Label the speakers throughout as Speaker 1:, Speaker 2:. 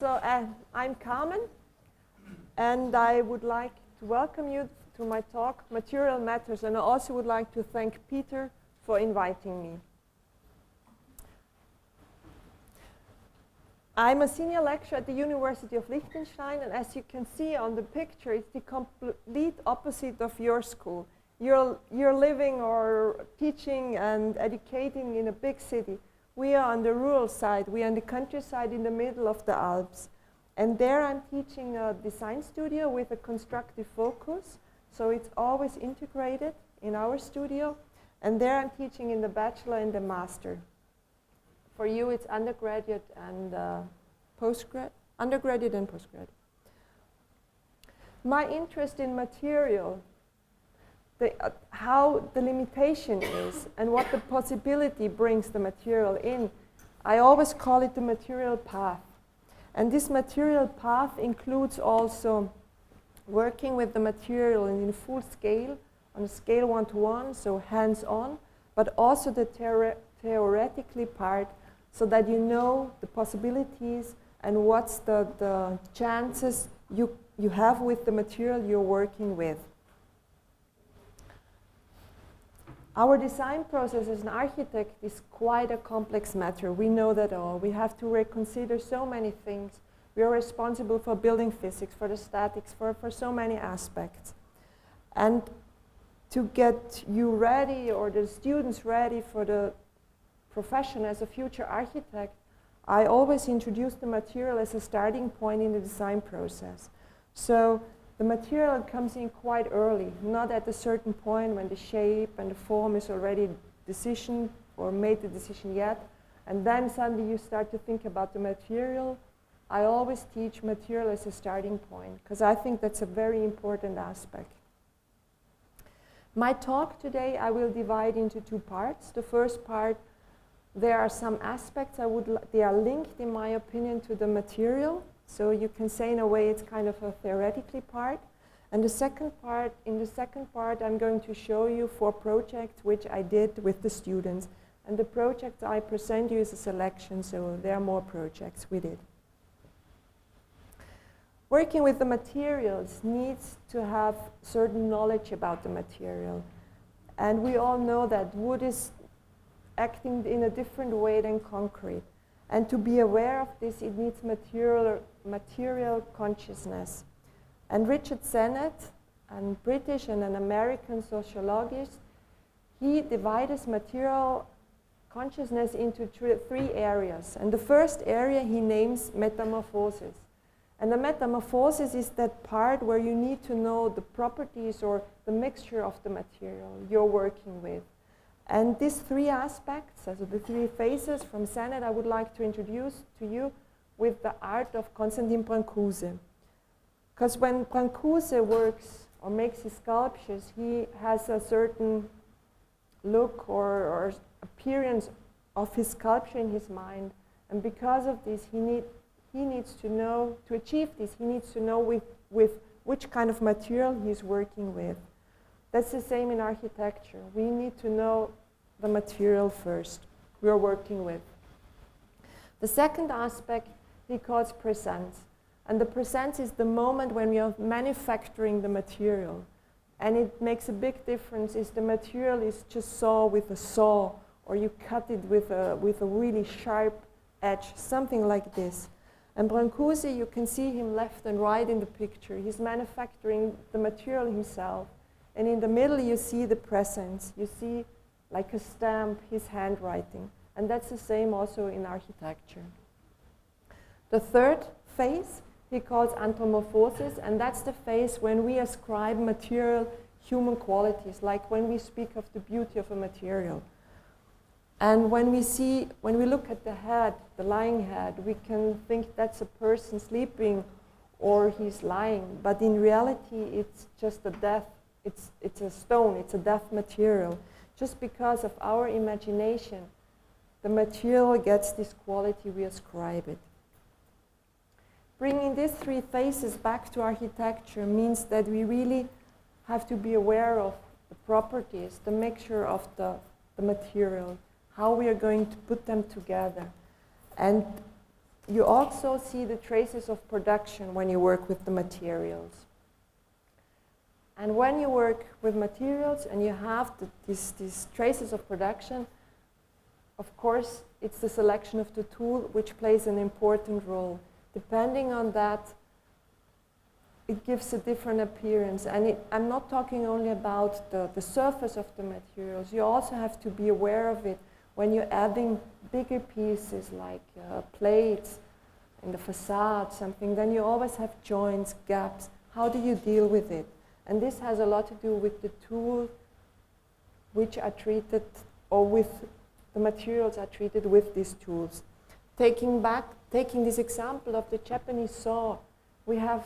Speaker 1: I'm Carmen, and I would like to welcome you to my talk, Material Matters, and I also would like to thank Peter for inviting me. I'm a senior lecturer at the University of Liechtenstein, and as you can see on the picture, it's the complete opposite of your school. You're living or teaching and educating in a big city. We are on the rural side. We are in the countryside in the middle of the Alps. And there I'm teaching a design studio with a constructive focus. So it's always integrated in our studio. And there I'm teaching in the bachelor and the master. For you, it's undergraduate and undergraduate and postgraduate. My interest in material, how the limitation is and what the possibility brings the material in. I always call it the material path. And this material path includes also working with the material in full scale, on a scale 1-to-1, so hands-on, but also the theoretically part, so that you know the possibilities and what's the chances you have with the material you're working with. Our design process as an architect is quite a complex matter. We know that all. We have to reconsider so many things. We are responsible for building physics, for the statics, for so many aspects. And to get you ready, or the students ready for the profession as a future architect, I always introduce the material as a starting point in the design process. So the material comes in quite early, not at a certain point when the shape and the form is already decision or made the decision yet, and then suddenly you start to think about the material. I always teach material as a starting point, because I think that's a very important aspect. My talk today I will divide into two parts. The first part, there are some aspects they are linked, in my opinion, to the material. So you can say in a way it's kind of a theoretically part. And in the second part, I'm going to show you 4 projects which I did with the students. And the project I present you is a selection, so there are more projects we did. Working with the materials needs to have certain knowledge about the material. And we all know that wood is acting in a different way than concrete. And to be aware of this, it needs material consciousness. And Richard Sennett, a British and an American sociologist, he divides material consciousness into 3 areas. And the first area he names metamorphosis. And the metamorphosis is that part where you need to know the properties or the mixture of the material you're working with. And these 3 aspects, so the 3 phases from Sennett, I would like to introduce to you with the art of Constantin Brancusi. Because when Brancusi works or makes his sculptures, he has a certain look or appearance of his sculpture in his mind. And because of this, he needs to know, to achieve this, he needs to know with which kind of material he's working with. That's the same in architecture. We need to know the material first we're working with. The second aspect he calls presence. And the presence is the moment when we are manufacturing the material. And it makes a big difference if the material is just saw with a saw, or you cut it with a really sharp edge, something like this. And Brancusi, you can see him left and right in the picture. He's manufacturing the material himself. And in the middle, you see the presence. You see, like a stamp, his handwriting. And that's the same also in architecture. The third phase, he calls anthropomorphosis, and that's the phase when we ascribe material human qualities, like when we speak of the beauty of a material. And when we look at the head, the lying head, we can think that's a person sleeping or he's lying. But in reality, it's just a death. It's a stone, it's a death material. Just because of our imagination, the material gets this quality, we ascribe it. Bringing these 3 phases back to architecture means that we really have to be aware of the properties, the mixture of the material, how we are going to put them together. And you also see the traces of production when you work with the materials. And when you work with materials and you have these traces of production, of course, it's the selection of the tool which plays an important role. Depending on that, it gives a different appearance. And I'm not talking only about the surface of the materials. You also have to be aware of it when you're adding bigger pieces like plates in the facade, something. Then you always have joints, gaps. How do you deal with it? And this has a lot to do with the tools which are treated, or with the materials are treated with these tools. Taking this example of the Japanese saw, we have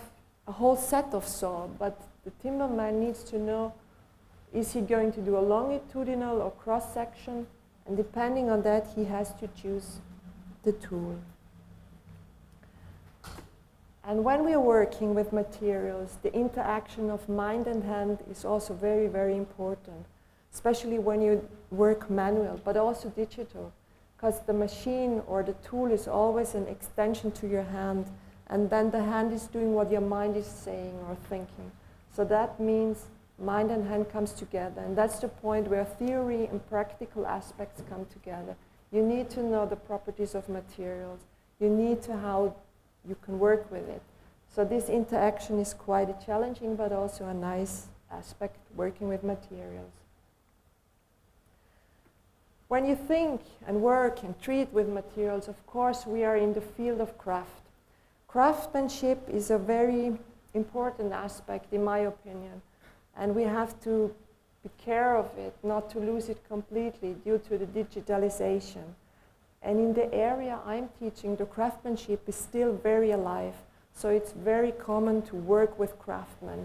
Speaker 1: a whole set of saw, but the timberman needs to know, is he going to do a longitudinal or cross section? And depending on that, he has to choose the tool. And when we are working with materials, the interaction of mind and hand is also very, very important, especially when you work manual, but also digital, because the machine or the tool is always an extension to your hand, and then the hand is doing what your mind is saying or thinking. So that means mind and hand comes together, and that's the point where theory and practical aspects come together. You need to know the properties of materials. You need to how you can work with it. So this interaction is quite a challenging, but also a nice aspect working with materials. When you think and work and treat with materials, of course, we are in the field of craft. Craftsmanship is a very important aspect, in my opinion, and we have to be care of it, not to lose it completely due to the digitalization. And in the area I'm teaching, the craftsmanship is still very alive. So it's very common to work with craftsmen,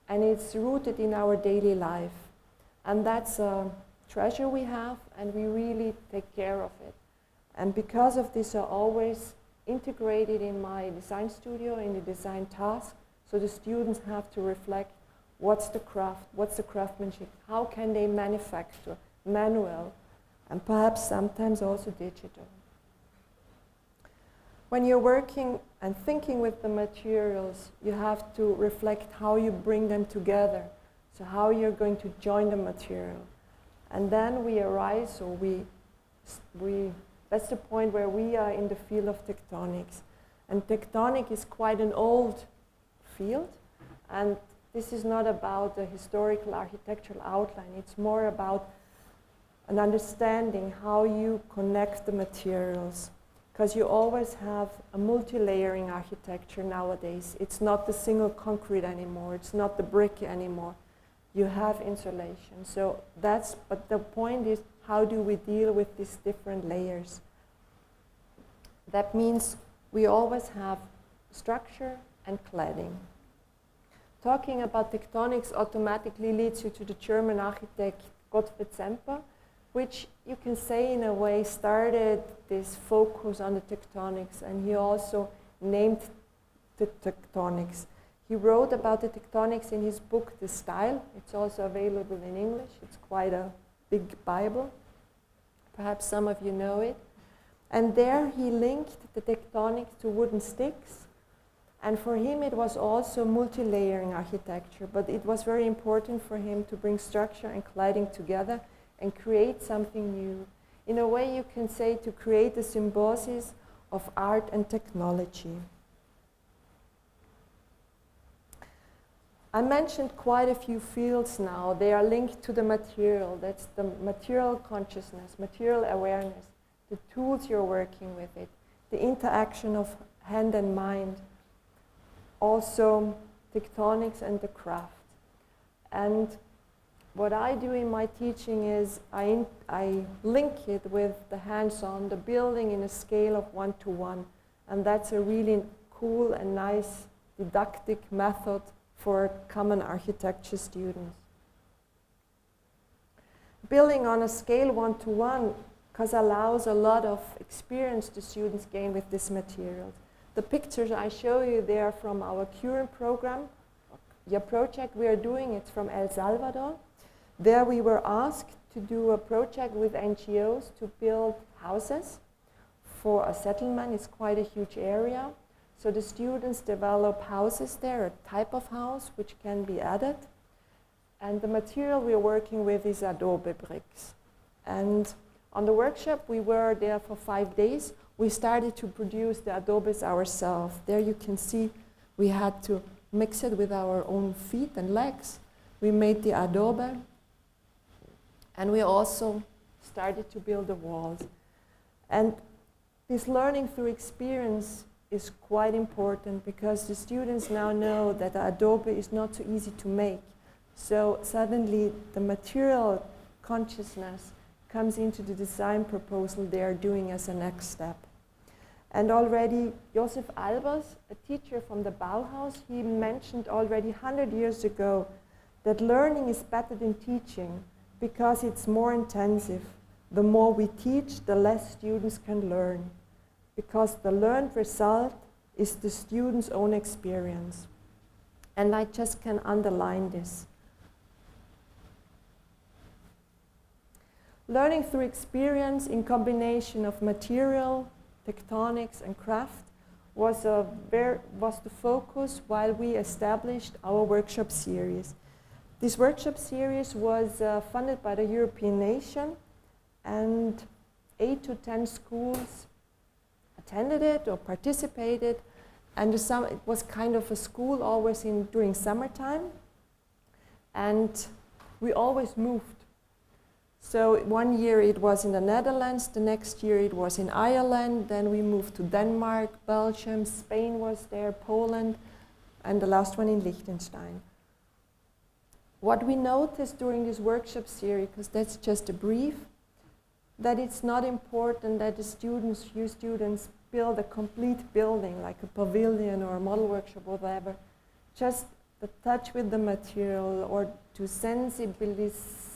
Speaker 1: and it's rooted in our daily life. And that's a treasure we have, and we really take care of it. And because of this, I always integrated in my design studio, in the design task, so the students have to reflect what's the craft, what's the craftsmanship, how can they manufacture, manual, and perhaps sometimes also digital. When you're working and thinking with the materials, you have to reflect how you bring them together, so how you're going to join the material. And then we arise, or that's the point where we are in the field of tectonics. And tectonic is quite an old field, and this is not about the historical architectural outline, it's more about an understanding how you connect the materials. Because you always have a multi-layering architecture nowadays. It's not the single concrete anymore, it's not the brick anymore. You have insulation. So but the point is, how do we deal with these different layers? That means we always have structure and cladding. Talking about tectonics automatically leads you to the German architect Gottfried Semper, which you can say in a way started this focus on the tectonics, and he also named the tectonics. He wrote about the tectonics in his book, The Style. It's also available in English. It's quite a big Bible. Perhaps some of you know it. And there he linked the tectonics to wooden sticks. And for him it was also multi-layering architecture, but it was very important for him to bring structure and cladding together and create something new. In a way, you can say to create a symbiosis of art and technology. I mentioned quite a few fields now. They are linked to the material. That's the material consciousness, material awareness, the tools you're working with it, the interaction of hand and mind, also tectonics and the craft. And what I do in my teaching is I link it with the hands-on, the building in a scale of 1-to-1. And that's a really cool and nice didactic method for common architecture students. Building on a scale 1-to-1 because allows a lot of experience the students gain with this material. The pictures I show you, they are from our current program. Your project we are doing, it's from El Salvador. There we were asked to do a project with NGOs to build houses for a settlement. It's quite a huge area. So the students develop houses there, a type of house which can be added. And the material we're working with is adobe bricks. And on the workshop, we were there for 5 days. We started to produce the adobes ourselves. There you can see we had to mix it with our own feet and legs. We made the adobe. And we also started to build the walls. And this learning through experience is quite important because the students now know that the adobe is not so easy to make. So suddenly the material consciousness comes into the design proposal they are doing as a next step. And already Josef Albers, a teacher from the Bauhaus, he mentioned already 100 years ago that learning is better than teaching because it's more intensive. The more we teach, the less students can learn, because the learned result is the student's own experience. And I just can underline this. Learning through experience in combination of material, tectonics, and craft was the focus while we established our workshop series. This workshop series was funded by the European nation, and 8 to 10 schools attended it or participated, and it was kind of a school always during summertime, and we always moved. So 1 year it was in the Netherlands, the next year it was in Ireland, then we moved to Denmark, Belgium, Spain was there, Poland, and the last one in Liechtenstein. What we noticed during this workshop series, because that's just a brief, that it's not important that you students build a complete building like a pavilion or a model workshop or whatever. Just the touch with the material or to sensibilize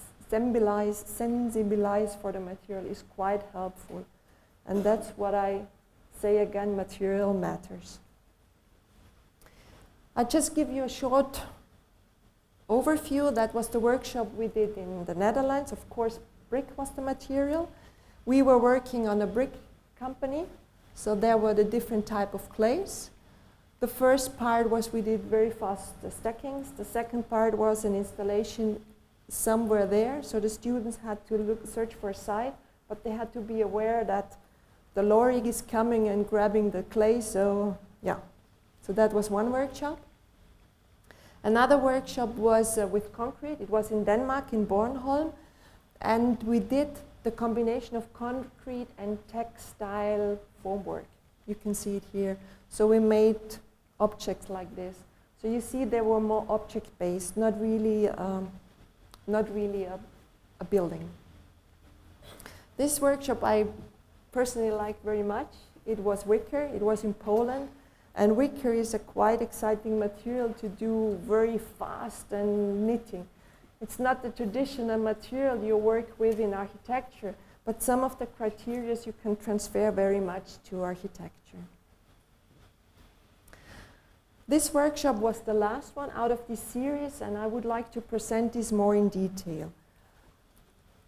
Speaker 1: for the material is quite helpful. And that's what I say again, material matters. I'll just give you a short overview. That was the workshop we did in the Netherlands. Of course, brick was the material. We were working on a brick company, so there were the different type of clays. The first part was we did very fast the stackings. The second part was an installation somewhere there, so the students had to search for a site, but they had to be aware that the lorry is coming and grabbing the clay, so yeah. So that was one workshop. Another workshop was with concrete. It was in Denmark, in Bornholm, and we did the combination of concrete and textile formwork. You can see it here. So we made objects like this. So you see they were more object-based, not really a building. This workshop I personally liked very much. It was wicker. It was in Poland. And wicker is a quite exciting material to do very fast and knitting. It's not the traditional material you work with in architecture, but some of the criteria you can transfer very much to architecture. This workshop was the last one out of this series, and I would like to present this more in detail.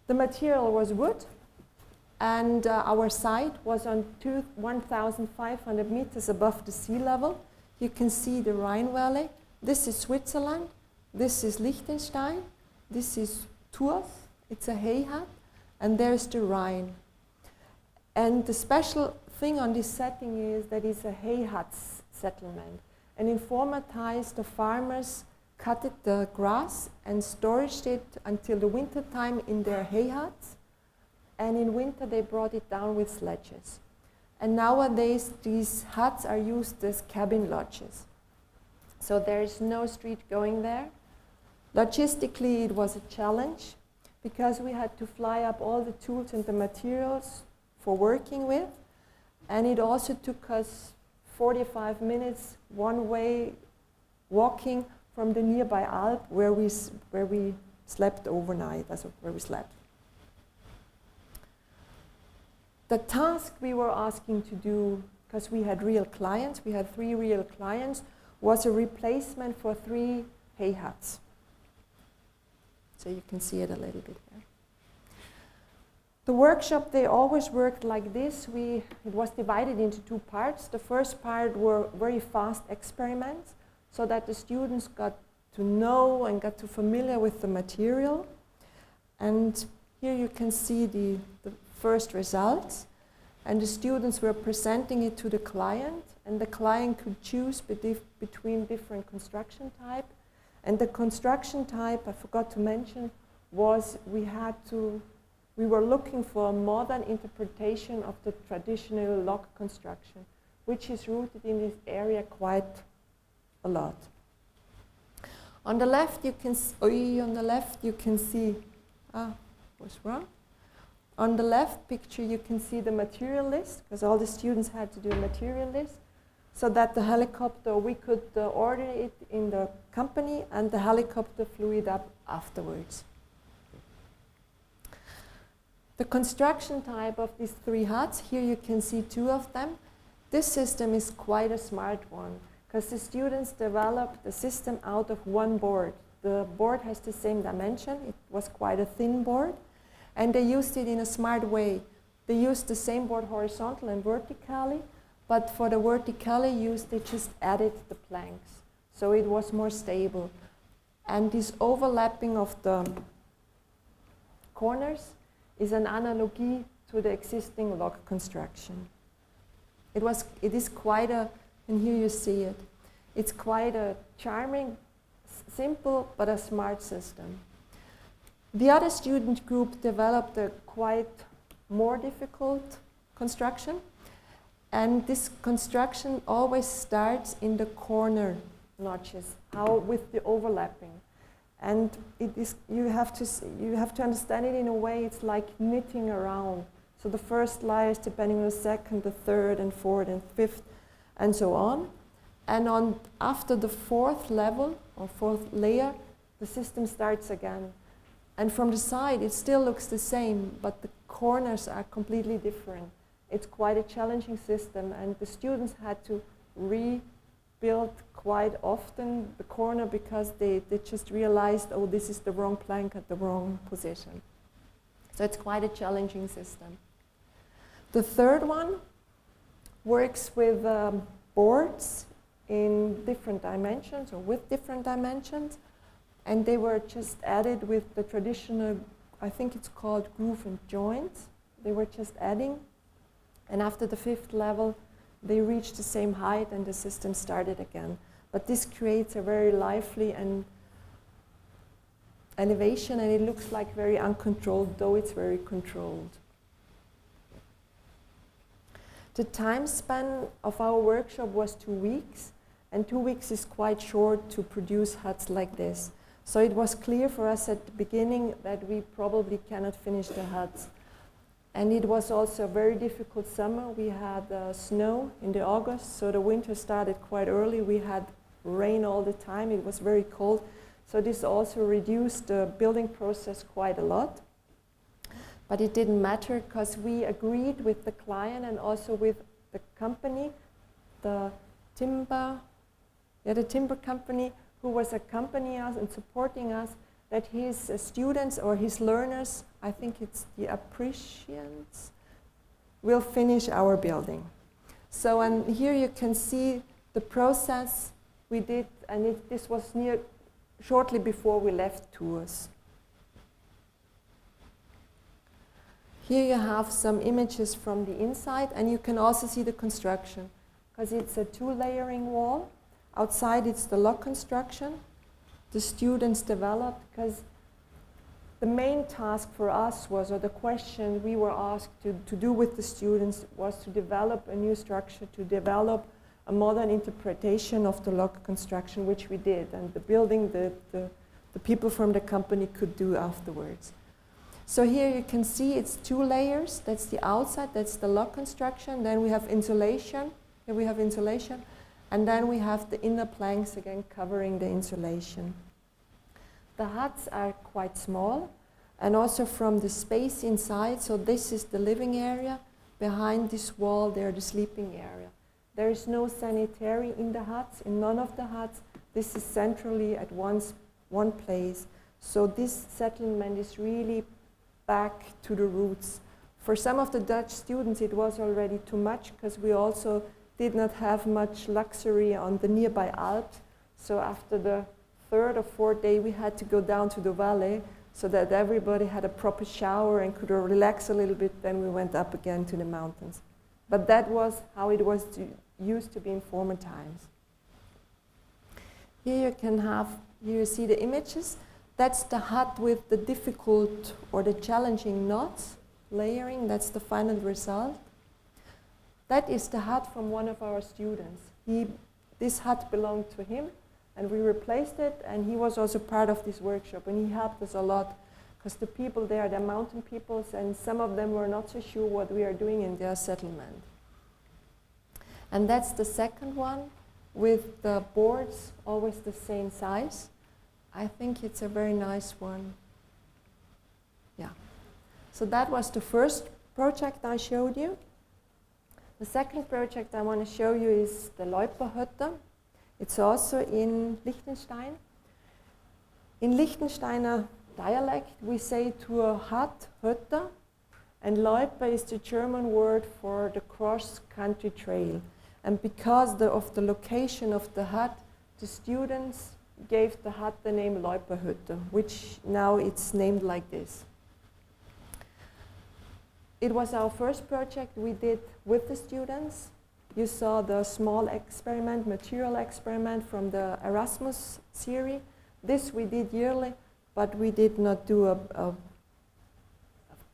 Speaker 1: The material was wood, and our site was on 1,500 meters above the sea level. You can see the Rhine Valley. This is Switzerland. This is Liechtenstein. This is Tours. It's a hay hut. And there's the Rhine. And the special thing on this setting is that it's a hay hut settlement. And in former times, the farmers cut the grass and stored it until the winter time in their hay huts. And in winter, they brought it down with sledges. And nowadays, these huts are used as cabin lodges. So there is no street going there. Logistically, it was a challenge because we had to fly up all the tools and the materials for working with. And it also took us 45 minutes one way walking from the nearby Alp where we slept overnight, where we slept. The task we were asking to do, because we had real clients, we had 3 real clients, was a replacement for 3 hay huts. So you can see it a little bit here. The workshop, they always worked like this. It was divided into two parts. The first part were very fast experiments, so that the students got to know and got to familiar with the material. And here you can see the first results. And the students were presenting it to the client, and the client could choose between different construction type. And the construction type, I forgot to mention, was we were looking for a modern interpretation of the traditional log construction, which is rooted in this area quite a lot. On the left you can see, was wrong. On the left picture you can see the material list, because all the students had to do a material list, so that the helicopter, we could order it in the company, and the helicopter flew it up afterwards. The construction type of these three huts, here you can see two of them. This system is quite a smart one, because the students developed the system out of one board. The board has the same dimension. It was quite a thin board, and they used it in a smart way. They used the same board horizontal and vertically, but for the vertically use, they just added the planks, so it was more stable. And this overlapping of the corners is an analogy to the existing log construction. It is quite a, and here you see it, it's quite a charming, simple, but a smart system. The other student group developed a quite more difficult construction, and this construction always starts in the corner notches, with the overlapping. And it is, you have to understand it in a way, it's like knitting around. So the first layer is depending on the second, the third, and fourth, and fifth, and so on. And after the fourth level, or fourth layer, the system starts again. And from the side, it still looks the same, but the corners are completely different. It's quite a challenging system, and the students had to rebuild quite often the corner, because they just realized, oh, this is the wrong plank at the wrong position. So it's quite a challenging system. The third one works with boards in different dimensions, or with different dimensions, and they were just added with the traditional, I think it's called groove and joints. They were just adding, and after the fifth level, they reached the same height and the system started again. But this creates a very lively and elevation, and it looks like very uncontrolled, though it's very controlled. The time span of our workshop was 2 weeks, and 2 weeks is quite short to produce huts like this. So it was clear for us at the beginning that we probably cannot finish the huts. And it was also a very difficult summer. We had snow in the August, so the winter started quite early. We had rain all the time. It was very cold. So this also reduced the building process quite a lot. But it didn't matter, because we agreed with the client and also with the company, the timber company, who was accompanying us and supporting us, that his students or his learners, I think it's the appreciants, will finish our building. So, and here you can see the process we did, and this was shortly before we left Tours. Here you have some images from the inside, and you can also see the construction, because it's a 2-layering wall. Outside it's the log construction. The students developed, because the main task for us was, or the question we were asked to do with the students, was to develop a new structure, to develop a modern interpretation of the log construction, which we did, and the building the people from the company could do afterwards. So here you can see it's 2 layers. That's the outside, that's the log construction. Then we have insulation. Here we have insulation. And then we have the inner planks again covering the insulation. The huts are quite small, and also from the space inside, so this is the living area. Behind this wall, there the sleeping area. There is no sanitary in the huts, in none of the huts. This is centrally at one place. So this settlement is really back to the roots For some of the Dutch students, it was already too much because we also did not have much luxury on the nearby Alps. So after the third or fourth day, we had to go down to the valley so that everybody had a proper shower and could relax a little bit. Then we went up again to the mountains. But that was how it was used to be in former times. Here you see the images. That's the hut with the difficult or the challenging knots, layering. That's the final result. That is the hut from one of our students. This hut belonged to him, and we replaced it, and he was also part of this workshop, and he helped us a lot, because the people there, they're mountain peoples, and some of them were not so sure what we are doing in their settlement. And that's the second one, with the boards always the same size. I think it's a very nice one. Yeah. So that was the first project I showed you. The second project I want to show you is the Loiperhütte. It's also in Liechtenstein. In Liechtensteiner dialect, we say to a hut, Hütte, and Loipe is the German word for the cross-country trail. And because of the location of the hut, the students gave the hut the name Loiperhütte, which now it's named like this. It was our first project we did with the students. You saw the small experiment, material experiment from the Erasmus series. This we did yearly, but we did not do a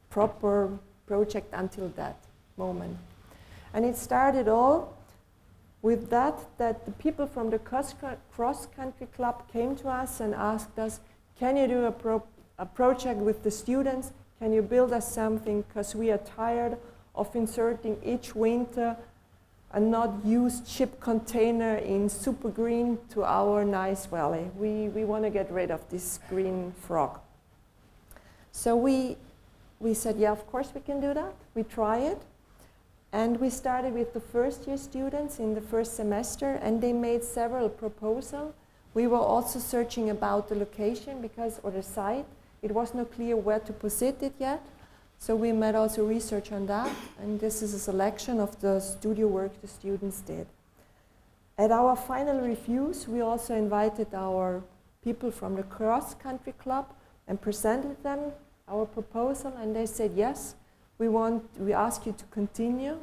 Speaker 1: proper project until that moment. And it started all with that the people from the cross-country club came to us and asked us, can you do a project with the students? Can you build us something? Because we are tired of inserting each winter a not used ship container in super green to our nice valley. We want to get rid of this green frog. So we said, yeah, of course we can do that. We try it. And we started with the first year students in the first semester, and they made several proposals. We were also searching about the location or the site. It was not clear where to posit it yet. So we made also research on that, and this is a selection of the studio work the students did. At our final reviews, we also invited our people from the cross-country club and presented them our proposal, and they said, yes, we ask you to continue.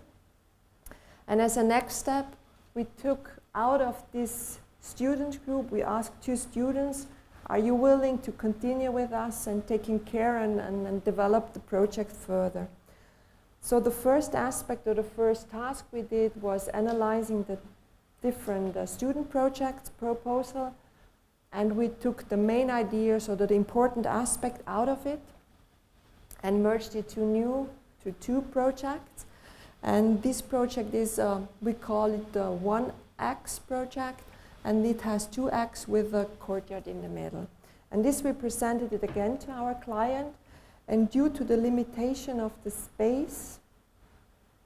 Speaker 1: And as a next step, we took out of this student group, we asked 2 students, are you willing to continue with us and taking care and develop the project further? So the first aspect or the first task we did was analyzing the different student projects proposal, and we took the main ideas or the important aspect out of it and merged it to 2 projects. And this project is, we call it the 1X project, and it has 2 acts with a courtyard in the middle. And this we presented it again to our client, and due to the limitation of the space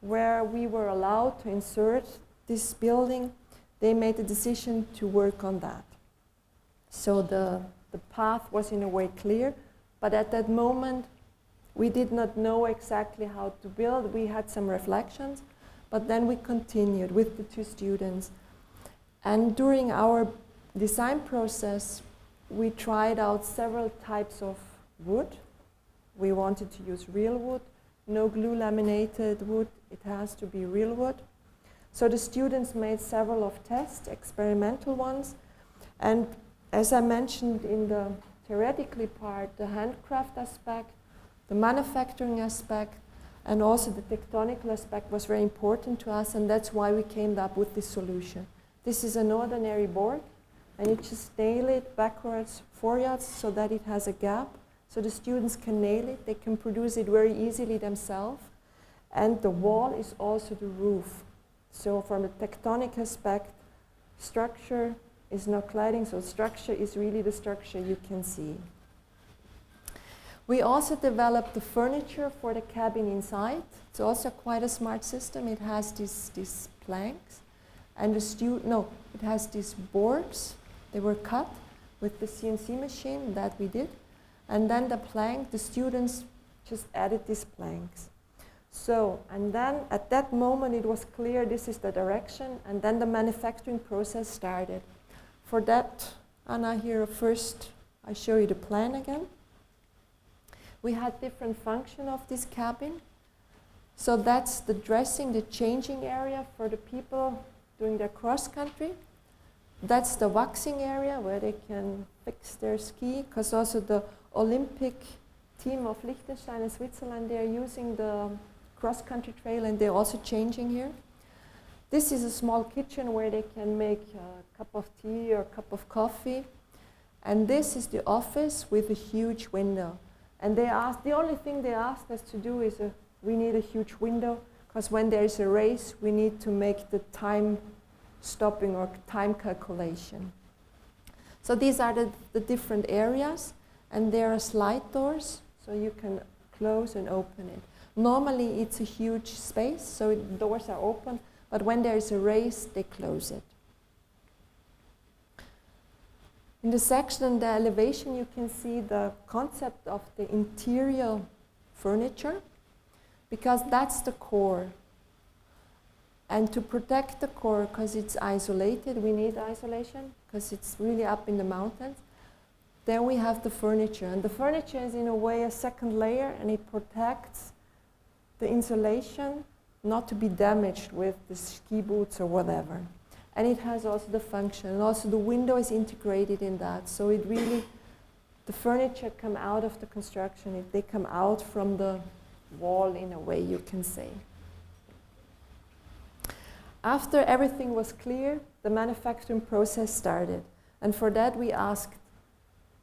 Speaker 1: where we were allowed to insert this building, they made the decision to work on that. So the path was in a way clear, but at that moment we did not know exactly how to build. We had some reflections, but then we continued with the 2 students. And during our design process, we tried out several types of wood. We wanted to use real wood, no glue laminated wood. It has to be real wood. So the students made several of tests, experimental ones. And as I mentioned in the theoretically part, the handcraft aspect, the manufacturing aspect, and also the tectonical aspect was very important to us, and that's why we came up with this solution. This is an ordinary board, and you just nail it backwards, forwards, so that it has a gap, so the students can nail it. They can produce it very easily themselves. And the wall is also the roof. So from the tectonic aspect, structure is not cladding, so structure is really the structure you can see. We also developed the furniture for the cabin inside. It's also quite a smart system. It has these planks. And it has these boards. They were cut with the CNC machine that we did. And then the students just added these planks. So, and then at that moment it was clear this is the direction, and then the manufacturing process started. For that, Anna, here first I show you the plan again. We had different function of this cabin. So that's the dressing, the changing area for the people doing their cross country. That's the waxing area where they can fix their ski, because also the Olympic team of Liechtenstein and Switzerland, they are using the cross-country trail, and they're also changing here. This is a small kitchen where they can make a cup of tea or a cup of coffee. And this is the office with a huge window. And they asked, the only thing they asked us to do is we need a huge window, because when there is a race, we need to make the time stopping or time calculation. So these are the different areas, and there are slide doors, so you can close and open it. Normally it's a huge space, so the doors are open, but when there is a race, they close it. In the section and the elevation, you can see the concept of the interior furniture, because that's the core. And to protect the core, because it's isolated, we need isolation, because it's really up in the mountains. Then we have the furniture, and the furniture is in a way a second layer, and it protects the insulation not to be damaged with the ski boots or whatever. And it has also the function, and also the window is integrated in that. So it really, the furniture come out of the construction, they come out from the wall in a way, you can say. After everything was clear, the manufacturing process started. And for that we asked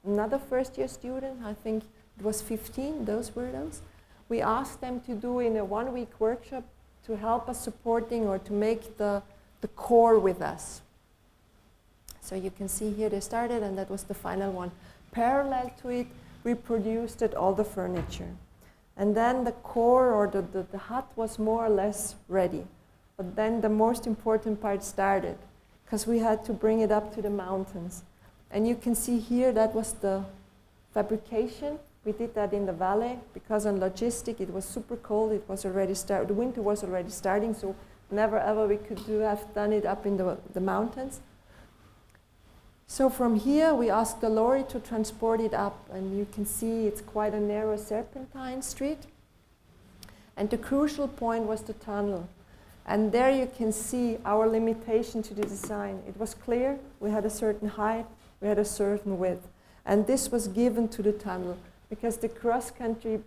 Speaker 1: another first-year student, I think it was 15, those were those. We asked them to do in a one-week workshop to help us supporting or to make the core with us. So you can see here they started, and that was the final one. Parallel to it, we produced all the furniture. And then the core or the hut was more or less ready. But then the most important part started, because we had to bring it up to the mountains. And you can see here that was the fabrication. We did that in the valley, because on logistic it was super cold. It was already the winter was already starting, so never ever we could have done it up in the mountains. So from here we asked the lorry to transport it up, and you can see it's quite a narrow serpentine street. And the crucial point was the tunnel. And there you can see our limitation to the design. It was clear, we had a certain height, we had a certain width. And this was given to the tunnel, because the cross-country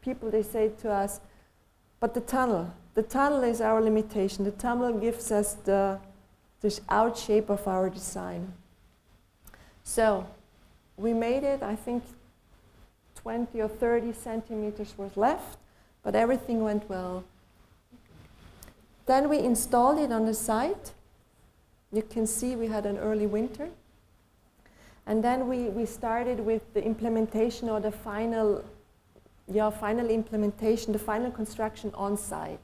Speaker 1: people, they say to us, but the tunnel is our limitation. The tunnel gives us this out shape of our design. So we made it, I think 20 or 30 centimeters was left, but everything went well. Then we installed it on the site. You can see we had an early winter. And then we started with the implementation or the final implementation, the final construction on site.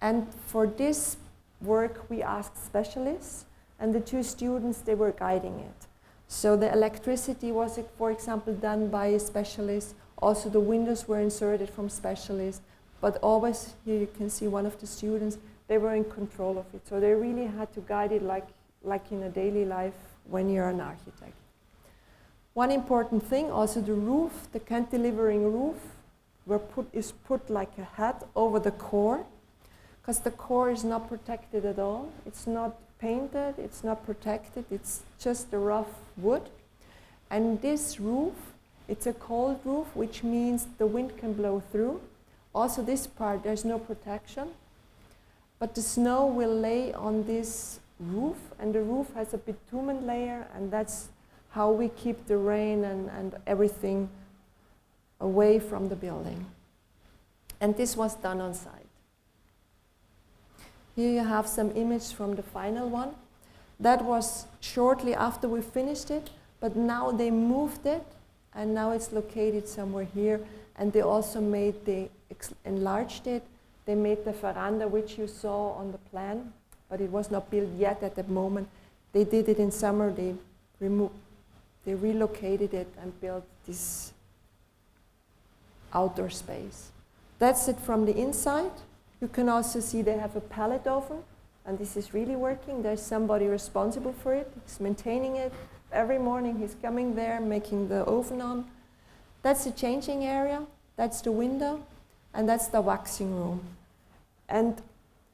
Speaker 1: And for this work, we asked specialists, and the two students, they were guiding it. So the electricity was, for example, done by a specialist. Also the windows were inserted from specialists. But always, here you can see one of the students, they were in control of it. So they really had to guide it like in a daily life when you're an architect. One important thing, also the roof, the cantilevering roof is put like a hat over the core, because the core is not protected at all. It's not painted, it's not protected, it's just a rough wood. And this roof, it's a cold roof, which means the wind can blow through. Also this part, there's no protection, but the snow will lay on this roof, and the roof has a bitumen layer, and that's how we keep the rain and everything away from the building. And this was done on site. Here you have some images from the final one. That was shortly after we finished it, but now they moved it, and now it's located somewhere here, and they also enlarged it. They made the veranda, which you saw on the plan, but it was not built yet at that moment. They did it in summer. They relocated it and built this outdoor space. That's it from the inside. You can also see they have a pellet oven, and this is really working. There's somebody responsible for it. He's maintaining it. Every morning he's coming there, making the oven on. That's the changing area. That's the window. And that's the waxing room. And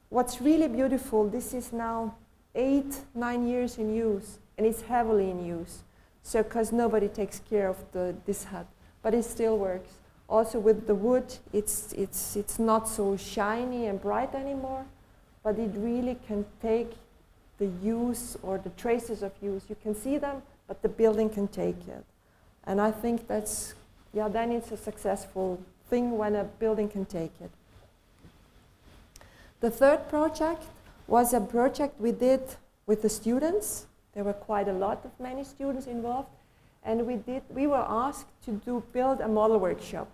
Speaker 1: what's really beautiful, this is now 8-9 years in use, and it's heavily in use. So, because nobody takes care of this hut, but it still works. Also with the wood, it's not so shiny and bright anymore, but it really can take the use or the traces of use. You can see them, but the building can take it. And I think that's, yeah, then it's a successful thing when a building can take it. The third project was a project we did with the students. There were quite a lot of many students involved. And we were asked to build a model workshop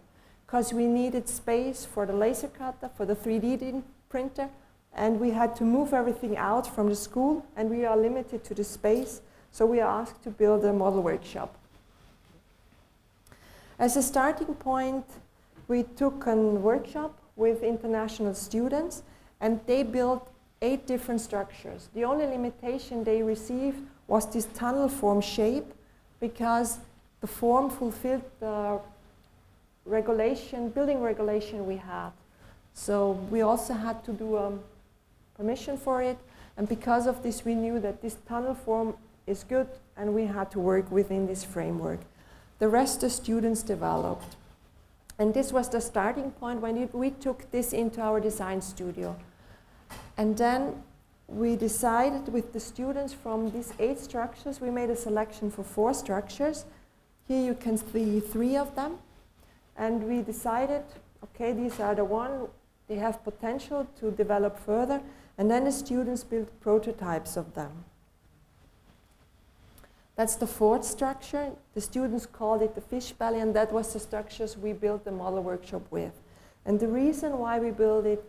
Speaker 1: because we needed space for the laser cutter, for the 3D printer, and we had to move everything out from the school, and we are limited to the space, so we are asked to build a model workshop. As a starting point, we took a workshop with international students, and they built 8 different structures. The only limitation they received was this tunnel form shape, because the form fulfilled the building regulation we had. So we also had to do permission for it, and because of this we knew that this tunnel form is good, and we had to work within this framework. The rest the students developed. And this was the starting point when we took this into our design studio. And then we decided with the students from these 8 structures, we made a selection for 4 structures. Here you can see 3 of them. And we decided, okay, these are the ones, they have potential to develop further. And then the students built prototypes of them. That's the 4th structure. The students called it the fish belly, and that was the structures we built the model workshop with. And the reason why we built it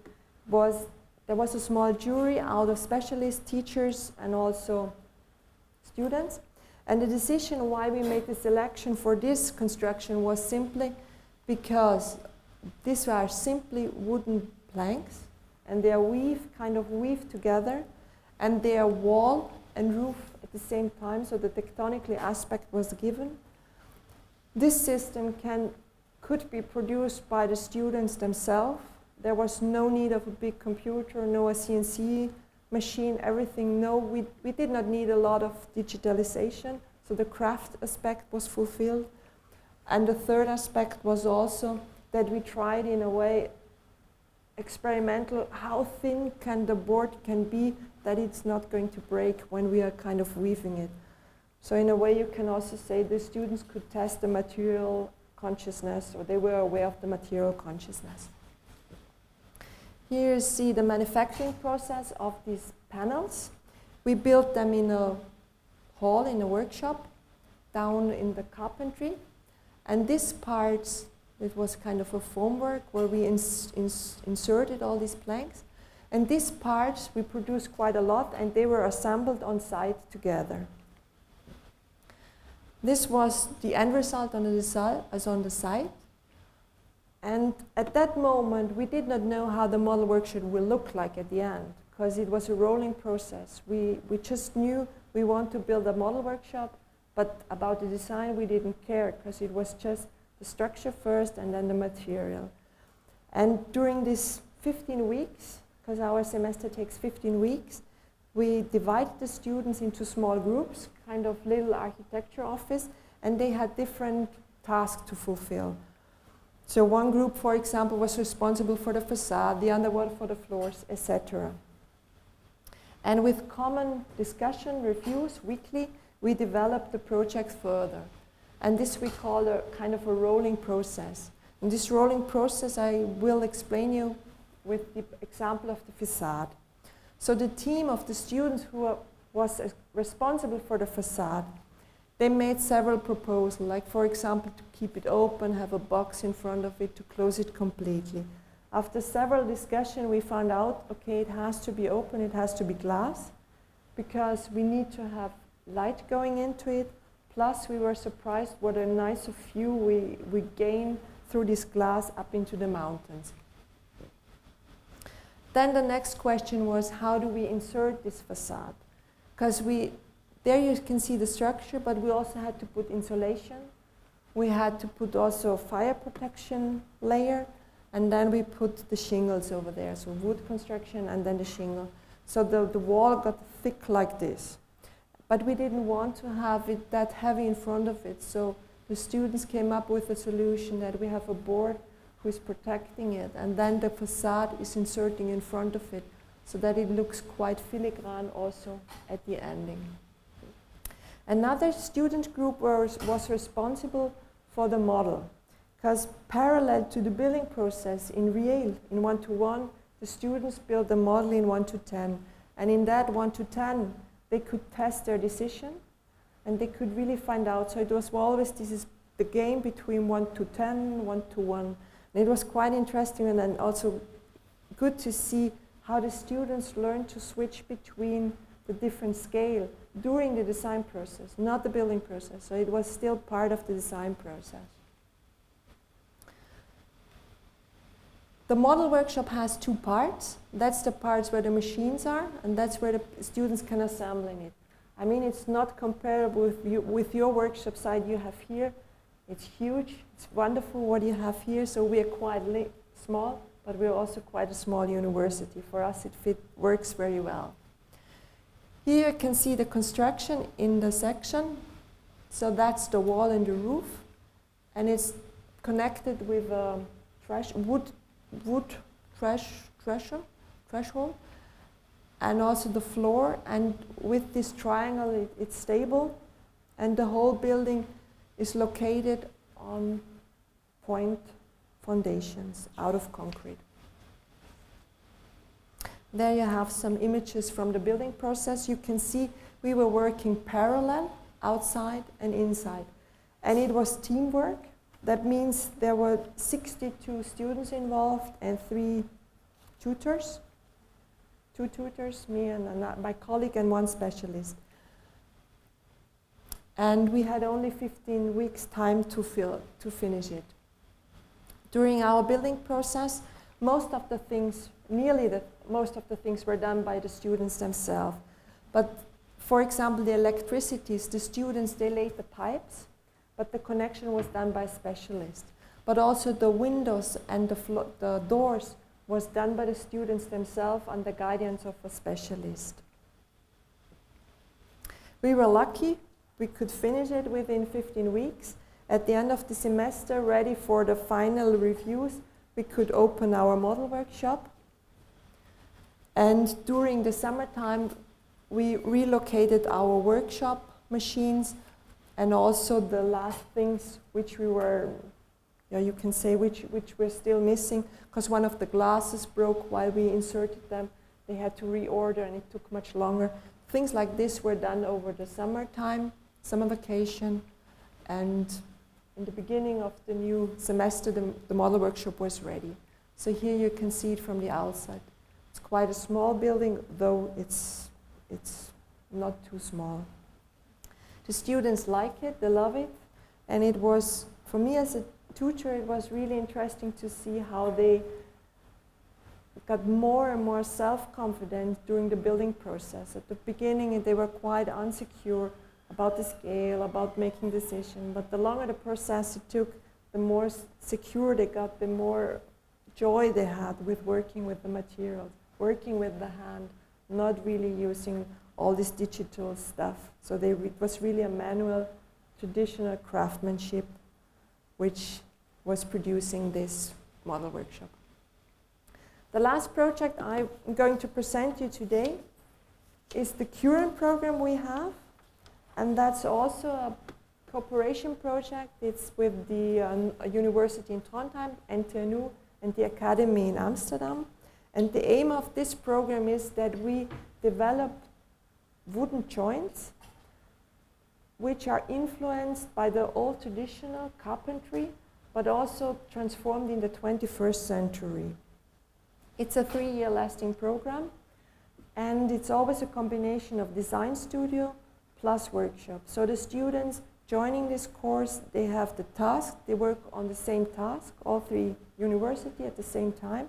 Speaker 1: was there was a small jury out of specialists, teachers, and also students. And the decision why we made the selection for this construction was simply because these are simply wooden planks, and they are kind of weaved together, and they are wall and roof at the same time, so the tectonically aspect was given. This system could be produced by the students themselves. There was no need of a big computer, no a CNC machine, everything. No, we did not need a lot of digitalization, so the craft aspect was fulfilled. And the third aspect was also that we tried in a way experimental, how thin can the board can be that it's not going to break when we are kind of weaving it. So in a way you can also say the students could test the material consciousness, or they were aware of the material consciousness. Here you see the manufacturing process of these panels. We built them in a hall, in a workshop, down in the carpentry. And this part, it was kind of a formwork where we inserted all these planks. And these parts we produced quite a lot, and they were assembled on site together. This was the end result on the site. And at that moment, we did not know how the model workshop will look like at the end, because it was a rolling process. We just knew we want to build a model workshop, but about the design we didn't care, because it was just the structure first and then the material. And during these 15 weeks, because our semester takes 15 weeks, we divided the students into small groups, kind of little architecture office, and they had different tasks to fulfill. So one group, for example, was responsible for the facade, the other one for the floors, etc. And with common discussion, reviews, weekly, we developed the project further. And this we call a kind of a rolling process. In this rolling process, I will explain you with the example of the facade. So the team of the students who was responsible for the facade, they made several proposals, like for example to keep it open, have a box in front of it to close it completely. After several discussions we found out, okay, it has to be open, it has to be glass, because we need to have light going into it. Plus we were surprised what a nice view we gain through this glass up into the mountains. Then the next question was, how do we insert this facade? Because there you can see the structure, but we also had to put insulation. We had to put also a fire protection layer, and then we put the shingles over there, so wood construction and then the shingle. So the wall got thick like this. But we didn't want to have it that heavy in front of it, so the students came up with a solution that we have a board who is protecting it, and then the facade is inserting in front of it, so that it looks quite filigrane also at the ending. Another student group was responsible for the model, because parallel to the building process in real, in 1-to-1, the students built the model in 1-to-10, and in that 1-to-10, they could test their decision, and they could really find out. So it was always, this is the game between 1-to-10, 1-to-1. And it was quite interesting, and then also good to see how the students learned to switch between the different scale during the design process, not the building process. So it was still part of the design process. The model workshop has 2 parts. That's the parts where the machines are, and that's where the students can assemble in it. I mean, it's not comparable with your workshop site you have here. It's huge, it's wonderful what you have here, so we are quite small, but we're also quite a small university. For us, it works very well. Here you can see the construction in the section. So that's the wall and the roof, and it's connected with a wood threshold, and also the floor, and with this triangle it's stable, and the whole building is located on point foundations out of concrete. There you have some images from the building process. You can see we were working parallel, outside and inside, and it was teamwork. That means there were 62 students involved and 3 tutors. 2 tutors, me and my colleague, and 1 specialist. And we had only 15 weeks time to finish it. During our building process, most of the things were done by the students themselves. But for example, the electricities, the students, they laid the pipes, but the connection was done by specialists. But also the windows and the doors was done by the students themselves under guidance of a specialist. We were lucky. We could finish it within 15 weeks. At the end of the semester, ready for the final reviews, we could open our model workshop. And during the summertime, we relocated our workshop machines, and also the last things which we were, you can say, which were still missing, because one of the glasses broke while we inserted them. They had to reorder, and it took much longer. Things like this were done over the summertime, summer vacation, and in the beginning of the new semester, the model workshop was ready. So here you can see it from the outside. It's quite a small building, though it's not too small. The students like it, they love it, and it was, for me as a tutor, it was really interesting to see how they got more and more self-confident during the building process. At the beginning, they were quite insecure about the scale, about making decisions, but the longer the process it took, the more secure they got, the more joy they had with working with the materials, working with the hand, not really using all this digital stuff. So it was really a manual, traditional craftsmanship which was producing this model workshop. The last project I'm going to present you today is the current program we have, and that's also a cooperation project. It's with the university in Trondheim, NTNU, and the academy in Amsterdam. And the aim of this program is that we develop wooden joints which are influenced by the old traditional carpentry, but also transformed in the 21st century. It's a 3-year lasting program, and it's always a combination of design studio plus workshop. So the students joining this course, they have the task, they work on the same task, all 3 universities at the same time,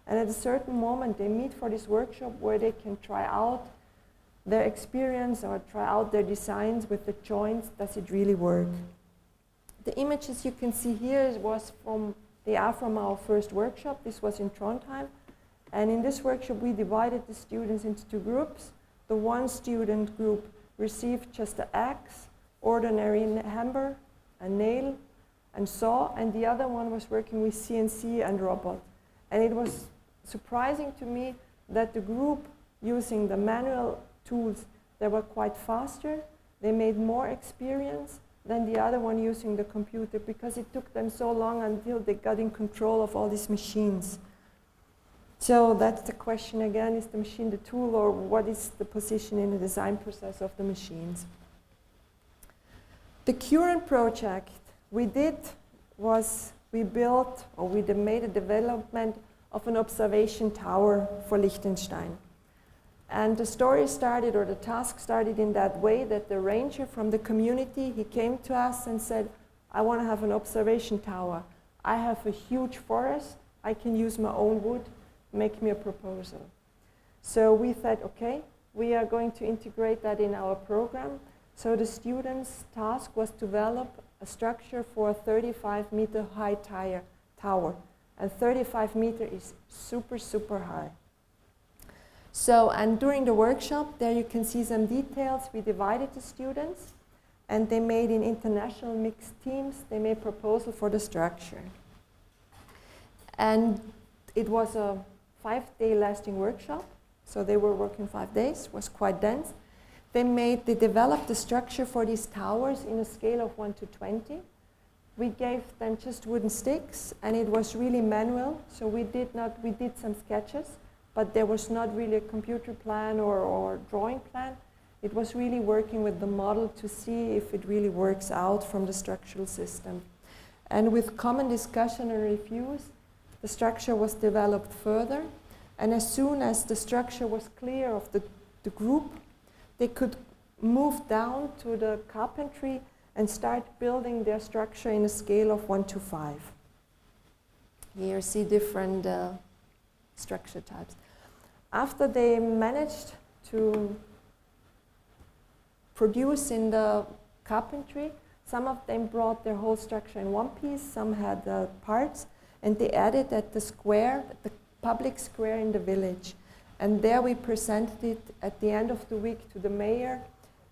Speaker 1: And at a certain moment, they meet for this workshop where they can try out their experience or try out their designs with the joints. Does it really work? The images you can see here they are from our first workshop. This was in Trondheim. And in this workshop, we divided the students into two groups. The one student group received just an axe, ordinary hammer, a nail, and saw, and the other one was working with CNC and robot. And it was surprising to me that the group using the manual tools, they were quite faster. They made more experience than the other one using the computer, because it took them so long until they got in control of all these machines. So that's the question again, is the machine the tool, or what is the position in the design process of the machines? The current project we did was we made a development of an observation tower for Liechtenstein. And the story started, or the task started in that way, that the ranger from the community, he came to us and said, I want to have an observation tower. I have a huge forest, I can use my own wood, make me a proposal. So we thought, okay, we are going to integrate that in our program. So the students' task was to develop a structure for a 35-meter high tower. And 35 meters is super, super high. So, and during the workshop, there you can see some details. We divided the students, and they made in international mixed teams, they made proposal for the structure. And it was a 5-day lasting workshop, so they were working 5 days, was quite dense. They developed the structure for these towers in a scale of 1 to 20. We gave them just wooden sticks, and it was really manual, so we did some sketches, but there was not really a computer plan or drawing plan. It was really working with the model to see if it really works out from the structural system. And with common discussion and reviews, the structure was developed further. And as soon as the structure was clear of the group, they could move down to the carpentry and start building their structure in a scale of 1 to 5. Here you see different structure types. After they managed to produce in the carpentry, some of them brought their whole structure in one piece, some had parts, and they added at the square, the public square in the village. And there we presented it at the end of the week to the mayor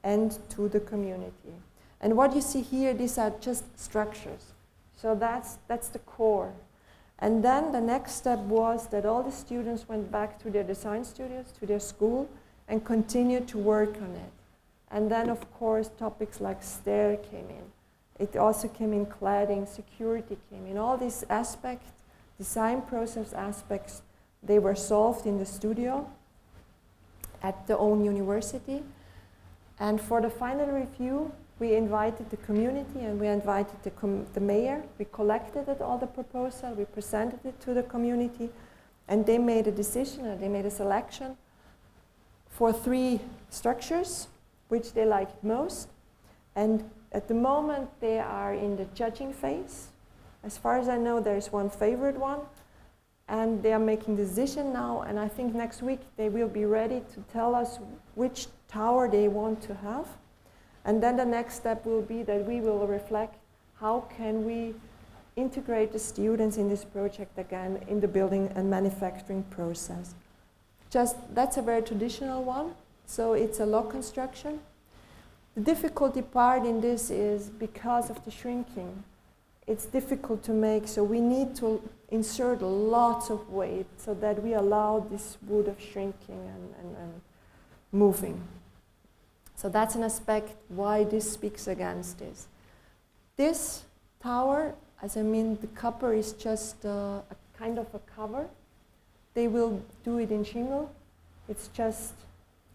Speaker 1: and to the community. And what you see here, these are just structures. So that's the core. And then the next step was that all the students went back to their design studios, to their school, and continued to work on it. And then, of course, topics like stair came in. It also came in cladding, security came in. All these aspects, design process aspects, they were solved in the studio at their own university. And for the final review, we invited the community and we invited the mayor. We collected all the proposal, we presented it to the community, and they made a decision, and they made a selection for 3 structures, which they liked most. And at the moment, they are in the judging phase. As far as I know, there is one favorite one, and they are making the decision now, and I think next week they will be ready to tell us which tower they want to have. And then the next step will be that we will reflect how can we integrate the students in this project again in the building and manufacturing process. That's a very traditional one, so it's a log construction. The difficulty part in this is because of the shrinking. It's difficult to make, so we need to insert lots of weight so that we allow this wood of shrinking and moving. So that's an aspect why this speaks against this. This tower, the copper is just a kind of a cover. They will do it in shingle. It's just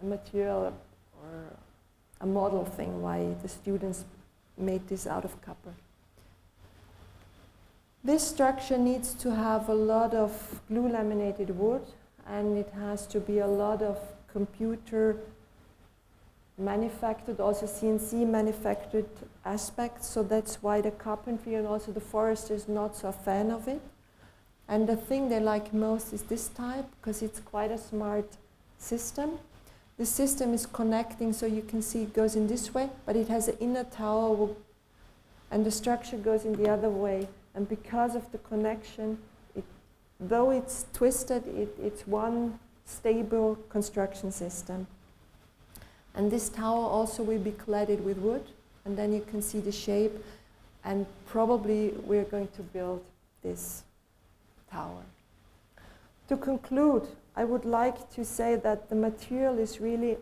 Speaker 1: a material or a model thing why the students made this out of copper. This structure needs to have a lot of glue laminated wood, and it has to be a lot of computer manufactured, also CNC manufactured aspects, so that's why the carpentry and also the forest is not so a fan of it. And the thing they like most is this type, because it's quite a smart system. The system is connecting, so you can see it goes in this way, but it has an inner tower, and the structure goes in the other way. And because of the connection, though it's twisted, it's one stable construction system. And this tower also will be cladded with wood, and then you can see the shape, and probably we're going to build this tower. To conclude, I would like to say that the material is really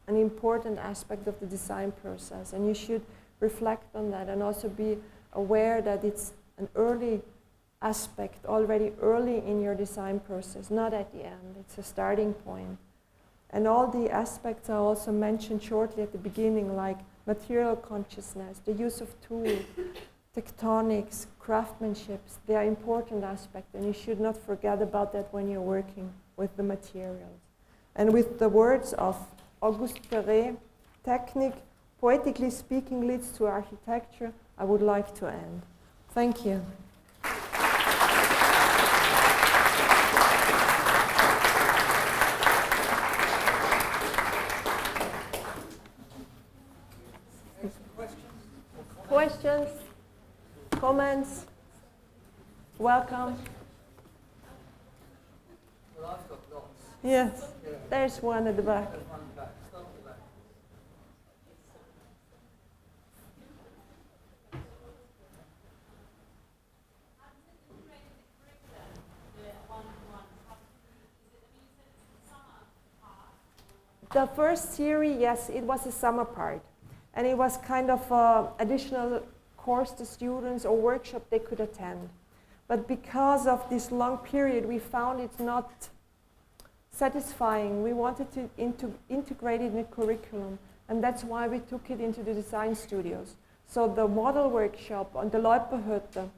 Speaker 1: an important aspect of the design process, and you should reflect on that and also be aware that it's an early aspect, already early in your design process, not at the end. It's a starting point. And all the aspects are also mentioned shortly at the beginning, like material consciousness, the use of tools, tectonics, craftsmanship. They are important aspects, and you should not forget about that when you're working with the materials. And with the words of Auguste Perret, technique, poetically speaking, leads to architecture, I would like to end. Thank you. Questions? Comments? Welcome.
Speaker 2: Well, I've got lots.
Speaker 1: Yes, there's one at the back.
Speaker 2: There's one back. Start with that.
Speaker 1: The first series, yes, it was a summer part. And it was kind of an additional course the students or workshop they could attend. But because of this long period, we found it not satisfying. We wanted to integrate it in the curriculum. And that's why we took it into the design studios. So the model workshop on the Loiperhütte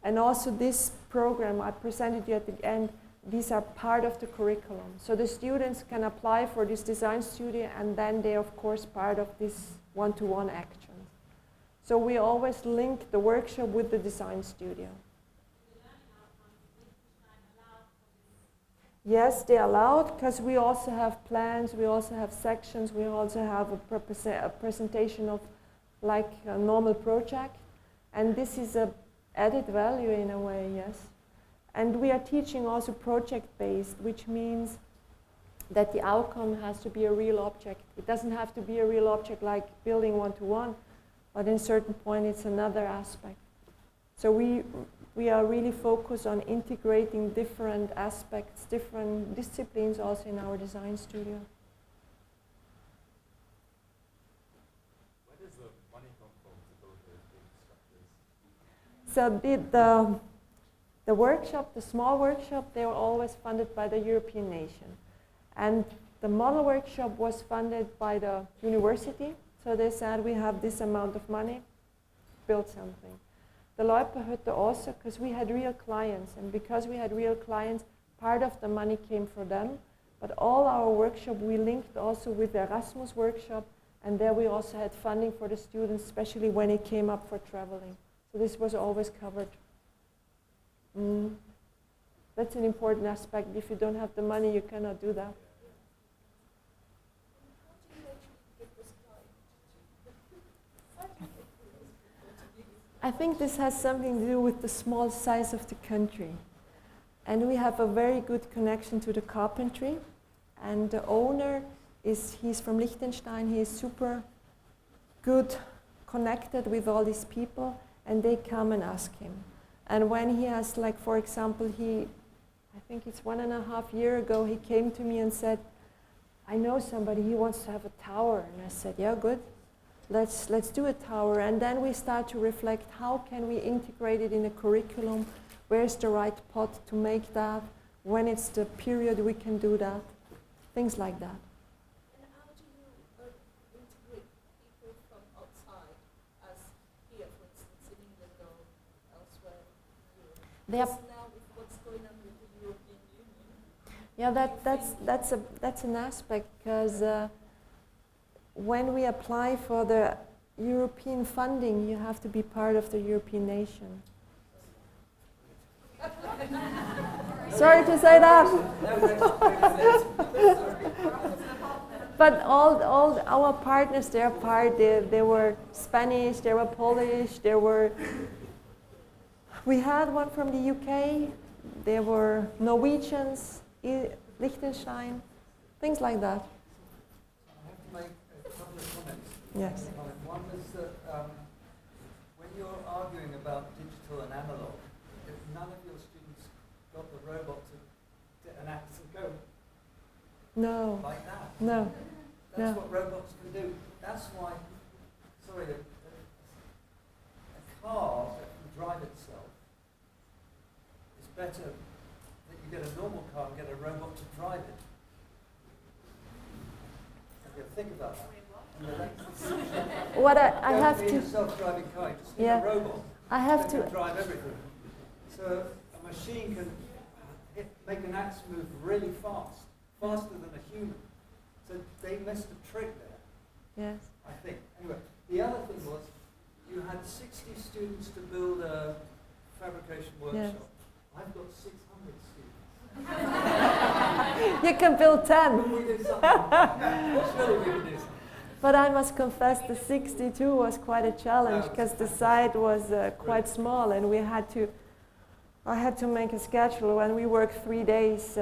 Speaker 1: and also this program I presented you at the end, these are part of the curriculum. So the students can apply for this design studio, and then they're of course part of this one-to-one actions. So we always link the workshop with the design studio. Yes, they are allowed, because we also have plans, we also have sections, we also have a presentation of like a normal project. And this is a added value in a way, yes. And we are teaching also project-based, which means that the outcome has to be a real object. It doesn't have to be a real object like building one-to-one, but in a certain point it's another aspect. So we are really focused on integrating different aspects, different disciplines also in our design studio.
Speaker 3: Where does the money come from to build those big structures?
Speaker 1: So the workshop, the small workshop, they were always funded by the European nation. And the model workshop was funded by the university. So they said, we have this amount of money, build something. The Loiperhütte also, because we had real clients. And because we had real clients, part of the money came for them. But all our workshop, we linked also with the Erasmus workshop. And there we also had funding for the students, especially when it came up for traveling. So this was always covered. That's an important aspect. If you don't have the money, you cannot do that. I think this has something to do with the small size of the country. And we have a very good connection to the carpentry. And the owner, he's from Liechtenstein. He is super good connected with all these people, and they come and ask him. And when he has, like, for example, I think it's 1.5 years ago, he came to me and said, I know somebody, he wants to have a tower. And I said, yeah, good. Let's do a tower. And then we start to reflect, how can we integrate it in a curriculum? Where's the right pot to make that? When it's the period we can do that? Things like that.
Speaker 4: And how do you integrate people from outside, as here, for instance, in England or elsewhere in Europe?
Speaker 1: They are
Speaker 4: Now with what's going on with the European Union.
Speaker 1: Yeah, that's an aspect, because when we apply for the European funding, you have to be part of the European nation. Sorry to say that.
Speaker 2: No next
Speaker 1: But all our partners, they were Spanish, they were Polish, we had one from the UK, there were Norwegians, Liechtenstein, things like that.
Speaker 2: I have to make a couple of comments.
Speaker 1: Yes.
Speaker 2: One is that when you're arguing about digital and analog, if none of your students got the robot to get an axe and go
Speaker 1: No,
Speaker 2: like that.
Speaker 1: no,
Speaker 2: That's
Speaker 1: no.
Speaker 2: what robots can do. That's why, sorry, a car that can drive itself is better that you get a normal car and get a robot to drive it. Okay, think about that.
Speaker 1: What I have
Speaker 2: Don't need
Speaker 1: to,
Speaker 2: a self-driving car, you just need
Speaker 1: Yeah.
Speaker 2: a robot
Speaker 1: I have
Speaker 2: that
Speaker 1: to,
Speaker 2: can drive everything. So a machine can make an axe move really fast, faster than a human. So they missed a trick there,
Speaker 1: yes.
Speaker 2: I think. Anyway, the other thing was you had 60 students to build a fabrication workshop. I've got 600 students.
Speaker 1: You can build 10.
Speaker 2: We did something. Surely we could do something.
Speaker 1: But I must confess the 62 was quite a challenge because the site was quite small and I had to make a schedule and we worked 3 days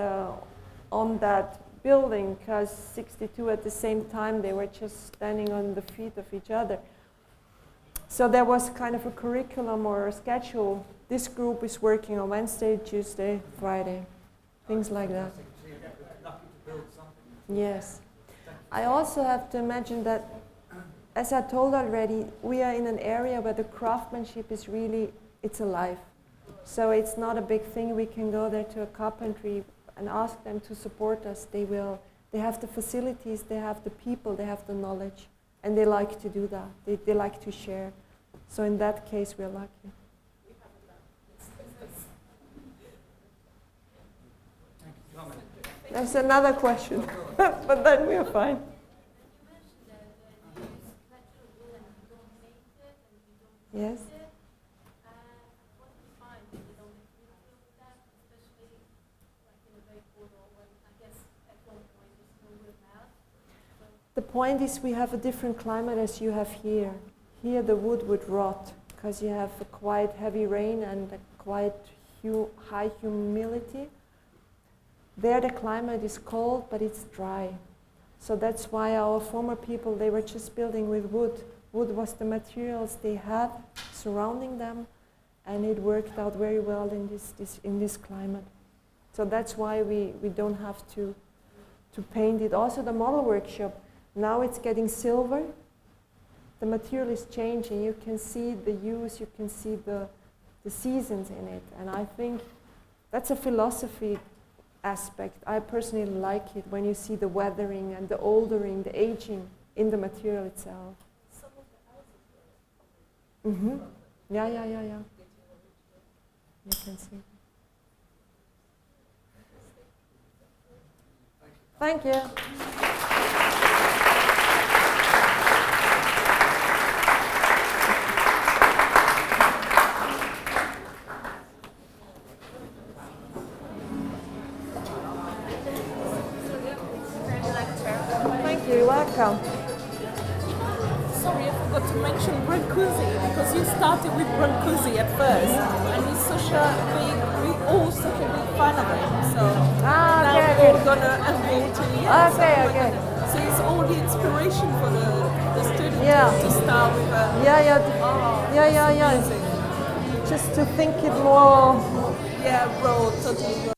Speaker 1: on that building because 62 at the same time, they were just standing on the feet of each other. So there was kind of a curriculum or a schedule. This group is working on Wednesday, Tuesday, Friday, things like that.
Speaker 2: So you get lucky to build something.
Speaker 1: Yes. I also have to imagine that, as I told already, we are in an area where the craftsmanship is really, it's alive. So it's not a big thing. We can go there to a carpentry and ask them to support us. They will. They have the facilities, they have the people, they have the knowledge, and they like to do that. They like to share. So in that case, we're lucky. There's another question, but then we're fine. Yes. The point is we have a different climate as you have here. Here the wood would rot because you have a quite heavy rain and a quite high humidity. There the climate is cold but it's dry. So that's why our former people, they were just building with wood. Wood was the materials they had surrounding them and it worked out very well in this climate. So that's why we don't have to paint it. Also the model workshop, now it's getting silver. The material is changing. You can see the use, you can see the seasons in it. And I think that's a philosophy aspect. I personally like it when you see the weathering and the oldering, the aging in the material itself.
Speaker 4: Some of the houses were
Speaker 1: Yeah.
Speaker 4: getting older.
Speaker 1: You can see. Thank you. Thank you. You're welcome.
Speaker 4: Sorry, I forgot to mention Brancusi because you started with Brancusi at first, and he's we all such a big fan of him. So now
Speaker 1: okay,
Speaker 4: we're all gonna enroll to
Speaker 1: Okay.
Speaker 4: So it's all the inspiration for the students
Speaker 1: Yeah.
Speaker 4: to start with.
Speaker 1: Yeah.
Speaker 4: Music.
Speaker 1: Just to think it more.
Speaker 4: Yeah, raw, totally raw.